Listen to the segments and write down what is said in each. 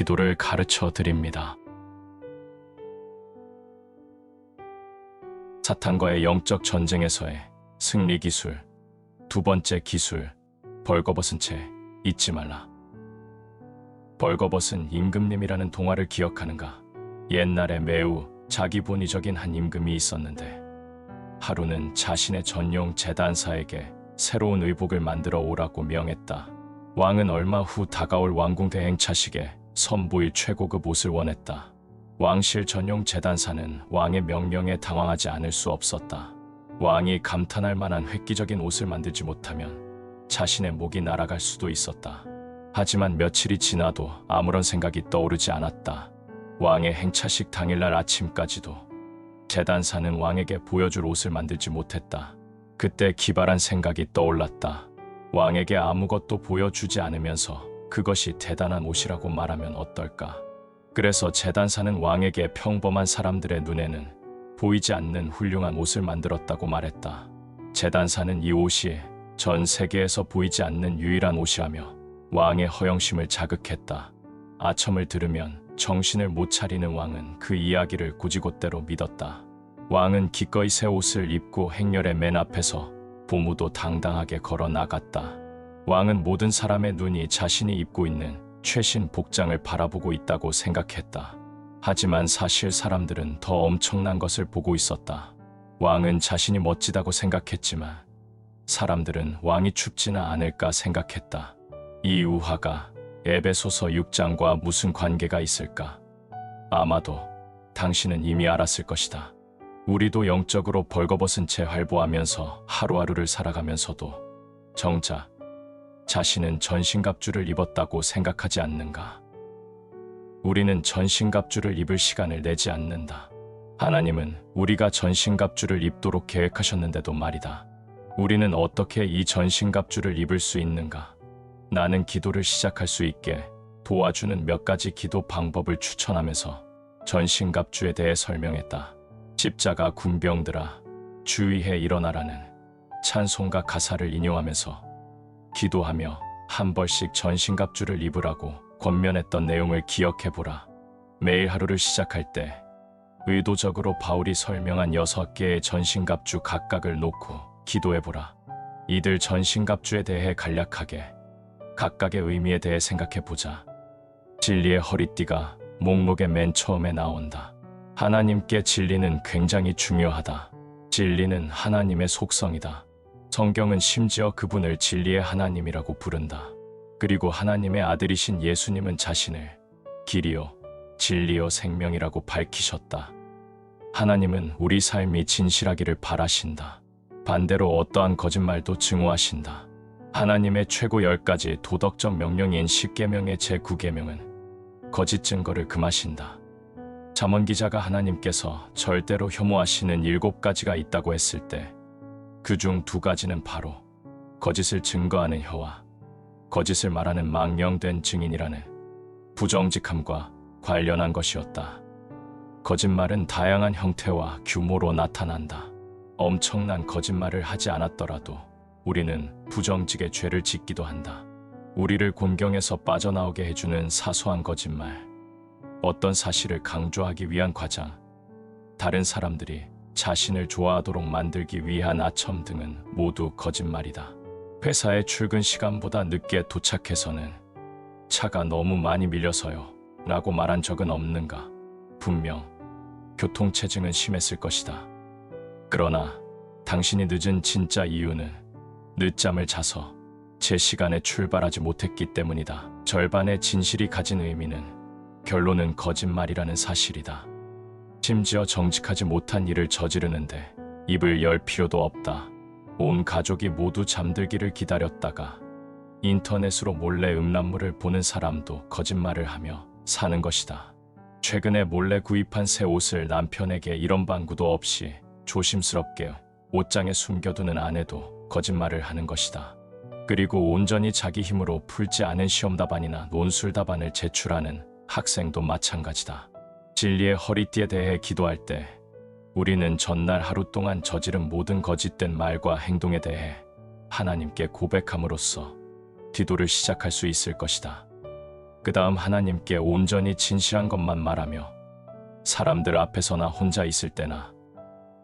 기도를 가르쳐 드립니다. 사탄과의 영적 전쟁에서의 승리 기술, 두 번째 기술, 벌거벗은 채 잊지 말라. 벌거벗은 임금님이라는 동화를 기억하는가? 옛날에 매우 자기본위적인 한 임금이 있었는데 하루는 자신의 전용 재단사에게 새로운 의복을 만들어 오라고 명했다. 왕은 얼마 후 다가올 왕궁대 행차식에 선보일 최고급 옷을 원했다. 왕실 전용 재단사는 왕의 명령에 당황하지 않을 수 없었다. 왕이 감탄할 만한 획기적인 옷을 만들지 못하면 자신의 목이 날아갈 수도 있었다. 하지만 며칠이 지나도 아무런 생각이 떠오르지 않았다. 왕의 행차식 당일날 아침까지도 재단사는 왕에게 보여줄 옷을 만들지 못했다. 그때 기발한 생각이 떠올랐다. 왕에게 아무것도 보여주지 않으면서 그것이 대단한 옷이라고 말하면 어떨까? 그래서 재단사는 왕에게 평범한 사람들의 눈에는 보이지 않는 훌륭한 옷을 만들었다고 말했다. 재단사는 이 옷이 전 세계에서 보이지 않는 유일한 옷이라며 왕의 허영심을 자극했다. 아첨을 들으면 정신을 못 차리는 왕은 그 이야기를 곧이곧대로 믿었다. 왕은 기꺼이 새 옷을 입고 행렬의 맨 앞에서 보무도 당당하게 걸어 나갔다. 왕은 모든 사람의 눈이 자신이 입고 있는 최신 복장을 바라보고 있다고 생각했다. 하지만 사실 사람들은 더 엄청난 것을 보고 있었다. 왕은 자신이 멋지다고 생각했지만 사람들은 왕이 춥지는 않을까 생각했다. 이 우화가 에베소서 6장과 무슨 관계가 있을까? 아마도 당신은 이미 알았을 것이다. 우리도 영적으로 벌거벗은 채 활보하면서 하루하루를 살아가면서도 정작 자신은 전신갑주를 입었다고 생각하지 않는가? 우리는 전신갑주를 입을 시간을 내지 않는다. 하나님은 우리가 전신갑주를 입도록 계획하셨는데도 말이다. 우리는 어떻게 이 전신갑주를 입을 수 있는가? 나는 기도를 시작할 수 있게 도와주는 몇 가지 기도 방법을 추천하면서 전신갑주에 대해 설명했다. 십자가 군병들아, 주의해 일어나라는 찬송가 가사를 인용하면서 기도하며 한 벌씩 전신갑주를 입으라고 권면했던 내용을 기억해보라. 매일 하루를 시작할 때 의도적으로 바울이 설명한 6개의 전신갑주 각각을 놓고 기도해보라. 이들 전신갑주에 대해 간략하게 각각의 의미에 대해 생각해보자. 진리의 허리띠가 목록의 맨 처음에 나온다. 하나님께 진리는 굉장히 중요하다. 진리는 하나님의 속성이다. 성경은 심지어 그분을 진리의 하나님이라고 부른다. 그리고 하나님의 아들이신 예수님은 자신을 길이요, 진리요, 생명이라고 밝히셨다. 하나님은 우리 삶이 진실하기를 바라신다. 반대로 어떠한 거짓말도 증오하신다. 하나님의 최고 10가지 도덕적 명령인 10계명의 제9계명은 거짓 증거를 금하신다. 잠언 기자가 하나님께서 절대로 혐오하시는 7가지가 있다고 했을 때 그중 2가지는 바로 거짓을 증거하는 혀와 거짓을 말하는 망령된 증인이라는 부정직함과 관련한 것이었다. 거짓말은 다양한 형태와 규모로 나타난다. 엄청난 거짓말을 하지 않았더라도 우리는 부정직의 죄를 짓기도 한다. 우리를 곤경에서 빠져나오게 해주는 사소한 거짓말, 어떤 사실을 강조하기 위한 과장, 다른 사람들이 자신을 좋아하도록 만들기 위한 아첨 등은 모두 거짓말이다. 회사에 출근 시간보다 늦게 도착해서는 차가 너무 많이 밀려서요 라고 말한 적은 없는가? 분명 교통체증은 심했을 것이다. 그러나 당신이 늦은 진짜 이유는 늦잠을 자서 제 시간에 출발하지 못했기 때문이다. 절반의 진실이 가진 의미는 결론은 거짓말이라는 사실이다. 심지어 정직하지 못한 일을 저지르는데 입을 열 필요도 없다. 온 가족이 모두 잠들기를 기다렸다가 인터넷으로 몰래 음란물을 보는 사람도 거짓말을 하며 사는 것이다. 최근에 몰래 구입한 새 옷을 남편에게 이런 방구도 없이 조심스럽게 옷장에 숨겨두는 아내도 거짓말을 하는 것이다. 그리고 온전히 자기 힘으로 풀지 않은 시험 답안이나 논술 답안을 제출하는 학생도 마찬가지다. 진리의 허리띠에 대해 기도할 때 우리는 전날 하루 동안 저지른 모든 거짓된 말과 행동에 대해 하나님께 고백함으로써 기도를 시작할 수 있을 것이다. 그 다음 하나님께 온전히 진실한 것만 말하며 사람들 앞에서나 혼자 있을 때나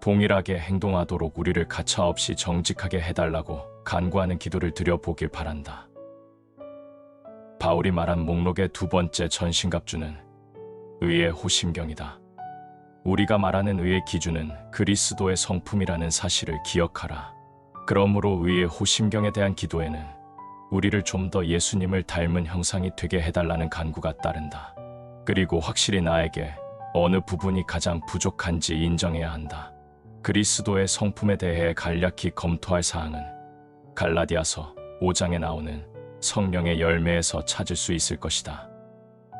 동일하게 행동하도록 우리를 가차없이 정직하게 해달라고 간구하는 기도를 드려보길 바란다. 바울이 말한 목록의 두 번째 전신갑주는 의의 호심경이다. 우리가 말하는 의의 기준은 그리스도의 성품이라는 사실을 기억하라. 그러므로 의의 호심경에 대한 기도에는 우리를 좀 더 예수님을 닮은 형상이 되게 해달라는 간구가 따른다. 그리고 확실히 나에게 어느 부분이 가장 부족한지 인정해야 한다. 그리스도의 성품에 대해 간략히 검토할 사항은 갈라디아서 5장에 나오는 성령의 열매에서 찾을 수 있을 것이다.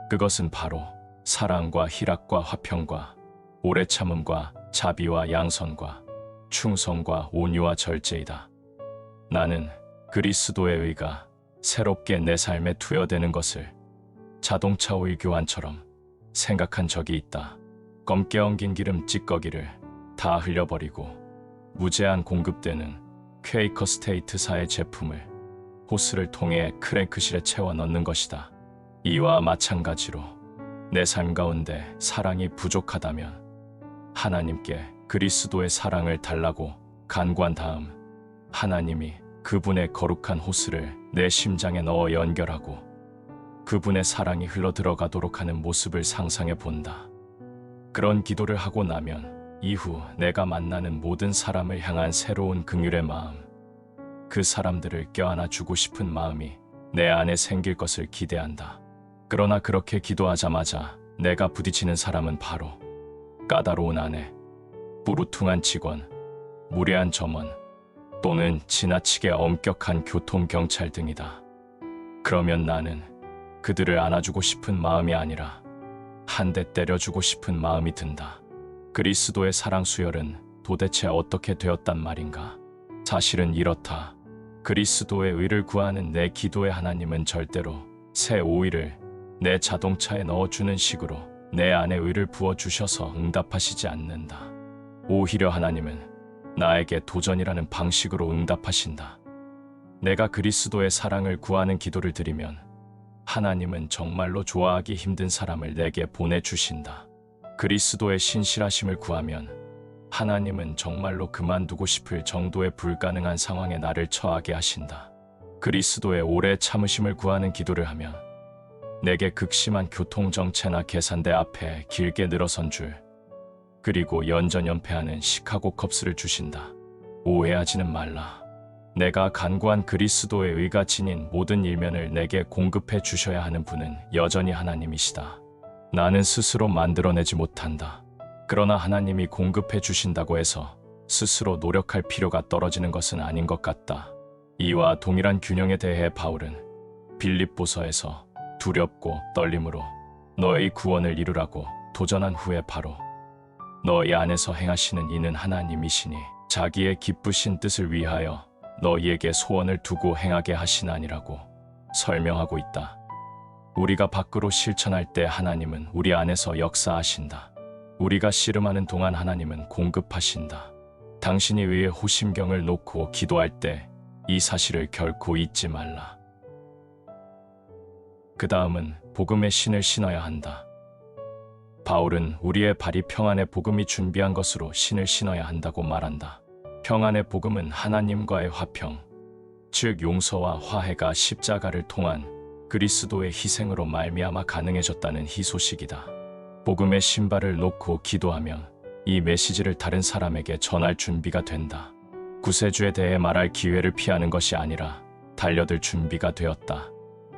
그것은 바로 사랑과 희락과 화평과 오래 참음과 자비와 양선과 충성과 온유와 절제이다. 나는 그리스도의 의가 새롭게 내 삶에 투여되는 것을 자동차 오일 교환처럼 생각한 적이 있다. 검게 엉긴 기름 찌꺼기를 다 흘려버리고 무제한 공급되는 퀘이커 스테이트사의 제품을 호스를 통해 크랭크실에 채워 넣는 것이다. 이와 마찬가지로 내 삶 가운데 사랑이 부족하다면 하나님께 그리스도의 사랑을 달라고 간구한 다음 하나님이 그분의 거룩한 호스를 내 심장에 넣어 연결하고 그분의 사랑이 흘러 들어가도록 하는 모습을 상상해 본다. 그런 기도를 하고 나면 이후 내가 만나는 모든 사람을 향한 새로운 긍휼의 마음, 그 사람들을 껴안아 주고 싶은 마음이 내 안에 생길 것을 기대한다. 그러나 그렇게 기도하자마자 내가 부딪히는 사람은 바로 까다로운 아내, 뿌루퉁한 직원, 무례한 점원 또는 지나치게 엄격한 교통경찰 등이다. 그러면 나는 그들을 안아주고 싶은 마음이 아니라 한 대 때려주고 싶은 마음이 든다. 그리스도의 사랑 수혈은 도대체 어떻게 되었단 말인가? 사실은 이렇다. 그리스도의 의를 구하는 내 기도의 하나님은 절대로 새 오일을 내 자동차에 넣어주는 식으로 내 안에 의를 부어주셔서 응답하시지 않는다. 오히려 하나님은 나에게 도전이라는 방식으로 응답하신다. 내가 그리스도의 사랑을 구하는 기도를 드리면 하나님은 정말로 좋아하기 힘든 사람을 내게 보내주신다. 그리스도의 신실하심을 구하면 하나님은 정말로 그만두고 싶을 정도의 불가능한 상황에 나를 처하게 하신다. 그리스도의 오래 참으심을 구하는 기도를 하면 내게 극심한 교통정체나 계산대 앞에 길게 늘어선 줄, 그리고 연전연패하는 시카고 컵스를 주신다. 오해하지는 말라. 내가 간구한 그리스도의 의가 지닌 모든 일면을 내게 공급해 주셔야 하는 분은 여전히 하나님이시다. 나는 스스로 만들어내지 못한다. 그러나 하나님이 공급해 주신다고 해서 스스로 노력할 필요가 떨어지는 것은 아닌 것 같다. 이와 동일한 균형에 대해 바울은 빌립보서에서 두렵고 떨림으로 너의 구원을 이루라고 도전한 후에 바로 너희 안에서 행하시는 이는 하나님이시니 자기의 기쁘신 뜻을 위하여 너희에게 소원을 두고 행하게 하시나니라고 설명하고 있다. 우리가 밖으로 실천할 때 하나님은 우리 안에서 역사하신다. 우리가 씨름하는 동안 하나님은 공급하신다. 당신이 의의 호심경을 놓고 기도할 때 이 사실을 결코 잊지 말라. 그 다음은 복음의 신을 신어야 한다. 바울은 우리의 발이 평안의 복음이 준비한 것으로 신을 신어야 한다고 말한다. 평안의 복음은 하나님과의 화평, 즉 용서와 화해가 십자가를 통한 그리스도의 희생으로 말미암아 가능해졌다는 희소식이다. 복음의 신발을 놓고 기도하면 이 메시지를 다른 사람에게 전할 준비가 된다. 구세주에 대해 말할 기회를 피하는 것이 아니라 달려들 준비가 되었다.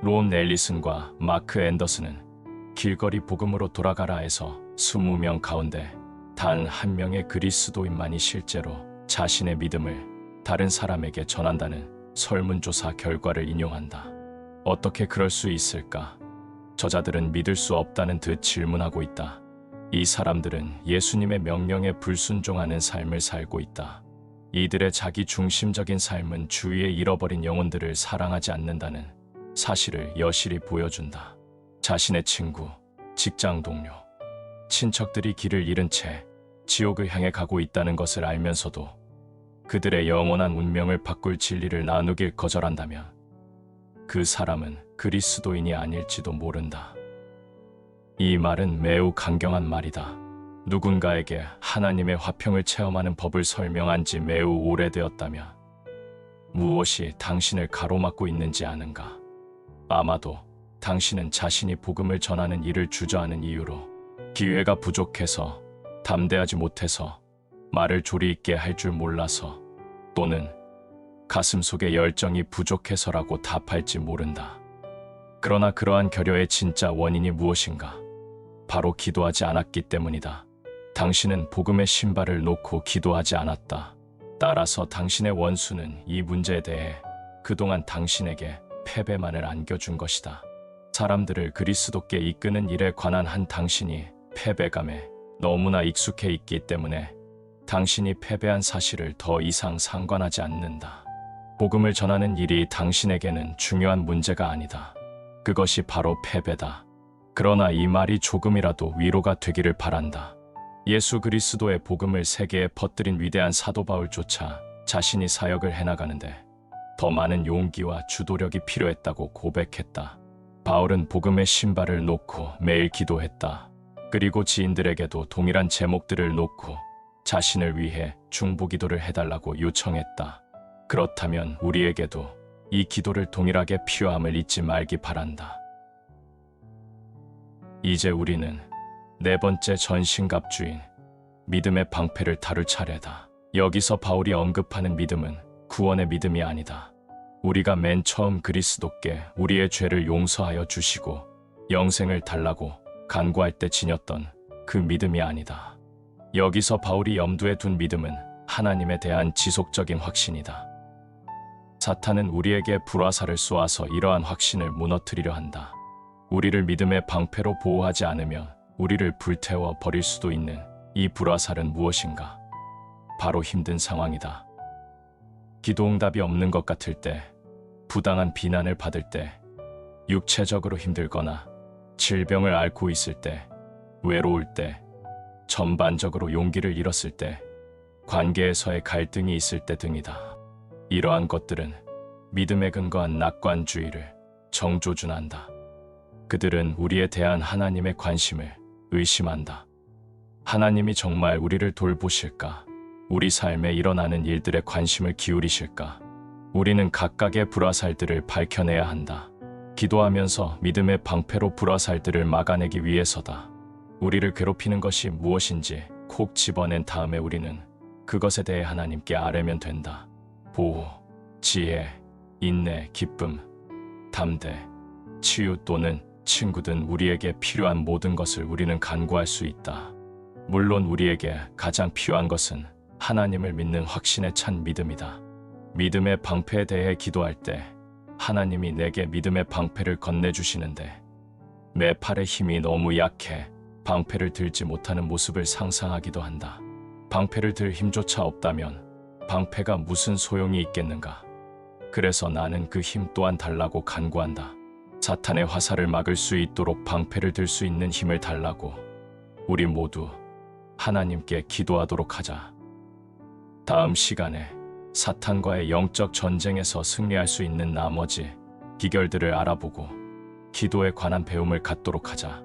론 앨리슨과 마크 앤더슨은 길거리 복음으로 돌아가라에서 20명 가운데 단 한 명의 그리스도인만이 실제로 자신의 믿음을 다른 사람에게 전한다는 설문조사 결과를 인용한다. 어떻게 그럴 수 있을까? 저자들은 믿을 수 없다는 듯 질문하고 있다. 이 사람들은 예수님의 명령에 불순종하는 삶을 살고 있다. 이들의 자기 중심적인 삶은 주위에 잃어버린 영혼들을 사랑하지 않는다는 사실을 여실히 보여준다. 자신의 친구, 직장 동료, 친척들이 길을 잃은 채 지옥을 향해 가고 있다는 것을 알면서도 그들의 영원한 운명을 바꿀 진리를 나누길 거절한다면 그 사람은 그리스도인이 아닐지도 모른다. 이 말은 매우 강경한 말이다. 누군가에게 하나님의 화평을 체험하는 법을 설명한 지 매우 오래되었다면 무엇이 당신을 가로막고 있는지 아는가? 아마도 당신은 자신이 복음을 전하는 일을 주저하는 이유로 기회가 부족해서, 담대하지 못해서, 말을 조리 있게 할 줄 몰라서, 또는 가슴 속에 열정이 부족해서라고 답할지 모른다. 그러나 그러한 결여의 진짜 원인이 무엇인가? 바로 기도하지 않았기 때문이다. 당신은 복음의 신발을 놓고 기도하지 않았다. 따라서 당신의 원수는 이 문제에 대해 그동안 당신에게 패배만을 안겨준 것이다. 사람들을 그리스도께 이끄는 일에 관한 한 당신이 패배감에 너무나 익숙해 있기 때문에 당신이 패배한 사실을 더 이상 상관하지 않는다. 복음을 전하는 일이 당신에게는 중요한 문제가 아니다. 그것이 바로 패배다. 그러나 이 말이 조금이라도 위로가 되기를 바란다. 예수 그리스도의 복음을 세계에 퍼뜨린 위대한 사도 바울조차 자신이 사역을 해나가는데 더 많은 용기와 주도력이 필요했다고 고백했다. 바울은 복음의 신발을 놓고 매일 기도했다. 그리고 지인들에게도 동일한 제목들을 놓고 자신을 위해 중보기도를 해달라고 요청했다. 그렇다면 우리에게도 이 기도를 동일하게 필요함을 잊지 말기 바란다. 이제 우리는 네 번째 전신갑주인 믿음의 방패를 다룰 차례다. 여기서 바울이 언급하는 믿음은 구원의 믿음이 아니다. 우리가 맨 처음 그리스도께 우리의 죄를 용서하여 주시고 영생을 달라고 간구할 때 지녔던 그 믿음이 아니다. 여기서 바울이 염두에 둔 믿음은 하나님에 대한 지속적인 확신이다. 사탄은 우리에게 불화살을 쏘아서 이러한 확신을 무너뜨리려 한다. 우리를 믿음의 방패로 보호하지 않으면 우리를 불태워 버릴 수도 있는 이 불화살은 무엇인가? 바로 힘든 상황이다. 기도응답이 없는 것 같을 때, 부당한 비난을 받을 때, 육체적으로 힘들거나 질병을 앓고 있을 때, 외로울 때, 전반적으로 용기를 잃었을 때, 관계에서의 갈등이 있을 때 등이다. 이러한 것들은 믿음에 근거한 낙관주의를 정조준한다. 그들은 우리에 대한 하나님의 관심을 의심한다. 하나님이 정말 우리를 돌보실까? 우리 삶에 일어나는 일들에 관심을 기울이실까? 우리는 각각의 불화살들을 밝혀내야 한다. 기도하면서 믿음의 방패로 불화살들을 막아내기 위해서다. 우리를 괴롭히는 것이 무엇인지 콕 집어낸 다음에 우리는 그것에 대해 하나님께 아뢰면 된다. 보호, 지혜, 인내, 기쁨, 담대, 치유 또는 친구 등 우리에게 필요한 모든 것을 우리는 간구할 수 있다. 물론 우리에게 가장 필요한 것은 하나님을 믿는 확신에 찬 믿음이다. 믿음의 방패에 대해 기도할 때 하나님이 내게 믿음의 방패를 건네주시는데 내 팔의 힘이 너무 약해 방패를 들지 못하는 모습을 상상하기도 한다. 방패를 들 힘조차 없다면 방패가 무슨 소용이 있겠는가? 그래서 나는 그 힘 또한 달라고 간구한다. 사탄의 화살을 막을 수 있도록 방패를 들 수 있는 힘을 달라고 우리 모두 하나님께 기도하도록 하자. 다음 시간에 사탄과의 영적 전쟁에서 승리할 수 있는 나머지 기결들을 알아보고 기도에 관한 배움을 갖도록 하자.